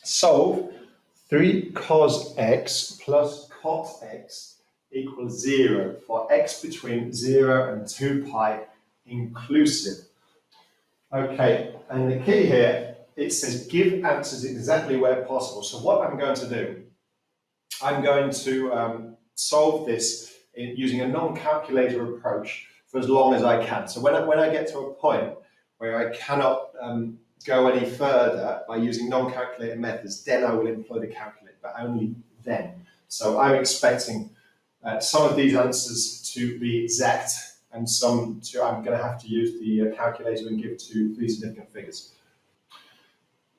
Solve 3 cos x plus cot x equals 0 for x between 0 and 2 pi inclusive. Okay, and the key here, it says give answers exactly where possible. So what I'm going to do, I'm going to solve this using a non-calculator approach for as long as I can. So when I get to a point where I cannot go any further by using non-calculator methods, then I will employ the calculator, but only then. So I'm expecting some of these answers to be exact, and some I'm going to have to use the calculator and give to 3 significant figures.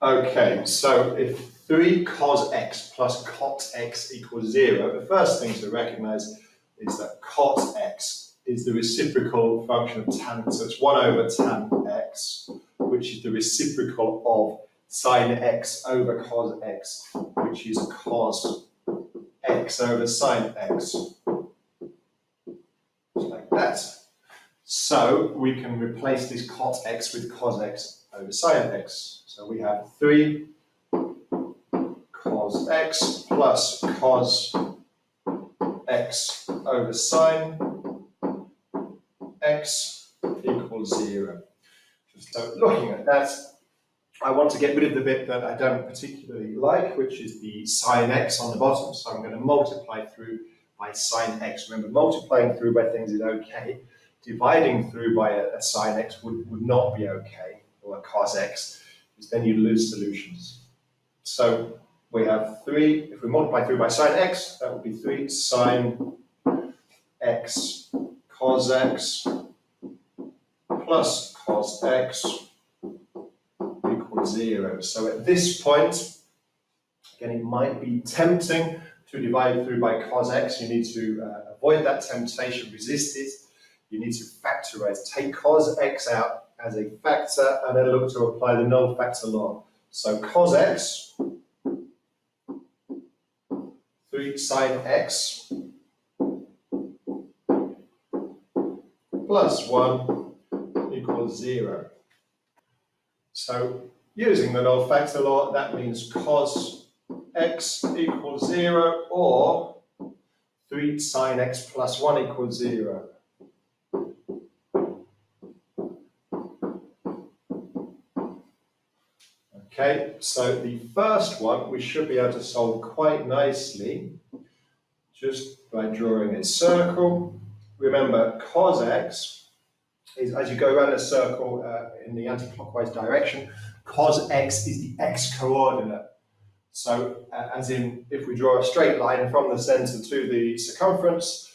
Okay, so if 3 cos x plus cot x equals 0, the first thing to recognize is that cot x is the reciprocal function of tan, so it's 1 over tan x, which is the reciprocal of sine x over cos x, which is cos x over sine x, just like that. So we can replace this cot x with cos x over sine x. So we have 3 cos x plus cos x over sine x equals 0. So looking at that, I want to get rid of the bit that I don't particularly like, which is the sine x on the bottom. So I'm going to multiply through by sine x. Remember, multiplying through by things is okay. Dividing through by a sine x would not be okay, or a cos x, because then you lose solutions. So we have 3, if we multiply through by sine x, that would be 3 sine x cos x plus cos x equals 0. So at this point, again, it might be tempting to divide through by cos x. You need to avoid that temptation, resist it. You need to factorize, take cos x out as a factor, and then look to apply the null factor law. So cos x, 3 sine x plus 1 equals 0. So using the null factor law, that means cos x equals 0, or 3 sine x plus 1 equals 0. Okay, so the first one we should be able to solve quite nicely just by drawing a circle. Remember, cos x is, as you go around a circle in the anti-clockwise direction, cos x is the x-coordinate. So, as in, if we draw a straight line from the center to the circumference,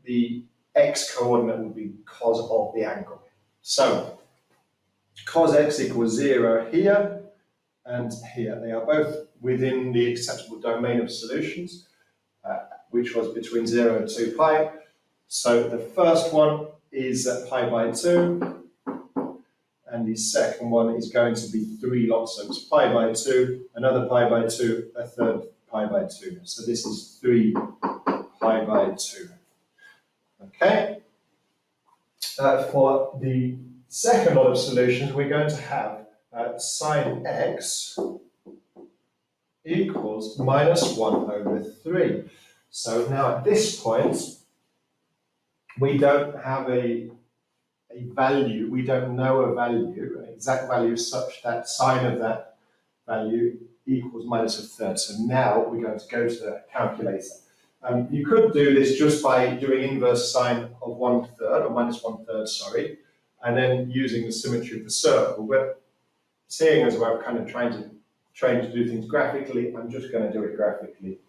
the x-coordinate would be cos of the angle. So, cos x equals 0 here and here. They are both within the acceptable domain of solutions, which was between 0 and 2 pi. So the first one is pi by 2, and the second one is going to be 3 lots. So it's pi by 2, another pi by 2, a third pi by 2. So this is 3 pi by 2. Okay. For the second lot of solutions, we're going to have sine x equals minus 1 over 3. So now at this point, we don't have a value, we don't know a value, an exact value such that sine of that value equals minus a third. So now we're going to go to the calculator. You could do this just by doing inverse sine of 1/3, or minus 1/3, sorry, and then using the symmetry of the circle. But seeing as we're kind of trying to do things graphically, I'm just going to do it graphically.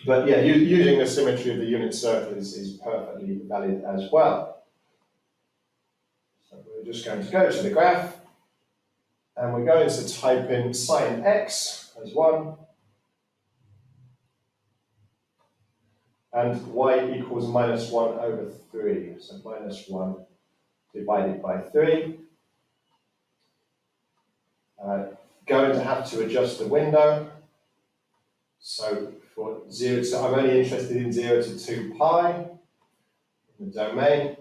But yeah, using the symmetry of the unit circle is perfectly valid as well. So we're just going to go to the graph, and we're going to type in sine x as 1, and y equals minus 1 over 3. So minus 1 divided by 3. Going to have to adjust the window. So for 0 to, I'm only interested in 0 to 2 pi in the domain.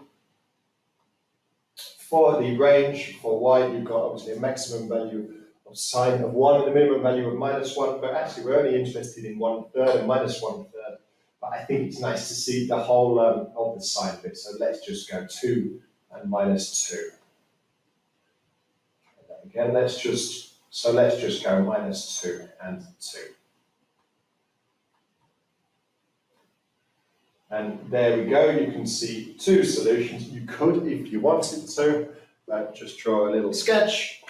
For the range, for y, you've got obviously a maximum value of of sine of 1 and the minimum value of -1, but actually we're only interested in 1/3 and -1/3. But I think it's nice to see the whole of the sine bit. So let's just go 2 and -2. Again, let's just go -2 and 2. And there we go, you can see two solutions. You could, if you wanted to, just draw a little sketch.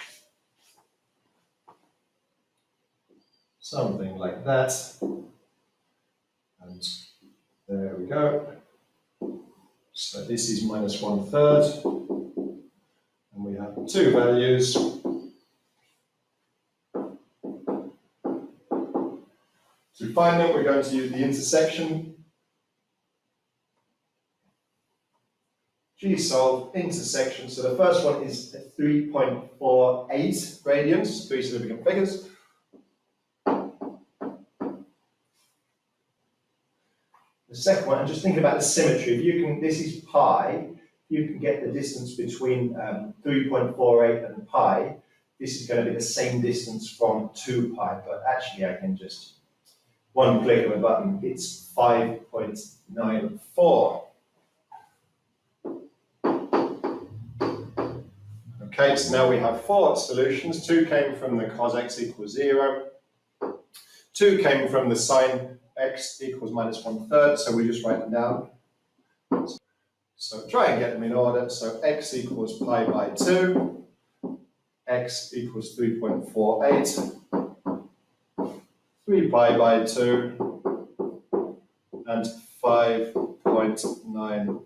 Something like that. And there we go. So this is -1/3. And we have two values. To find them, we're going to use the intersection. G-solve intersection. So the first one is 3.48 radians, three significant figures. The second one, and just think about the symmetry. If you can, this is pi. You can get the distance between 3.48 and pi. This is going to be the same distance from 2 pi, but actually I can just, one click of a button, it's 5.94. Okay, so now we have four solutions. 2 came from the cos x equals 0. 2 came from the sine x equals -1/3, so we just write them down. So try and get them in order. So x equals pi by 2, x equals 3.48, 3 pi by 2, and 5.94.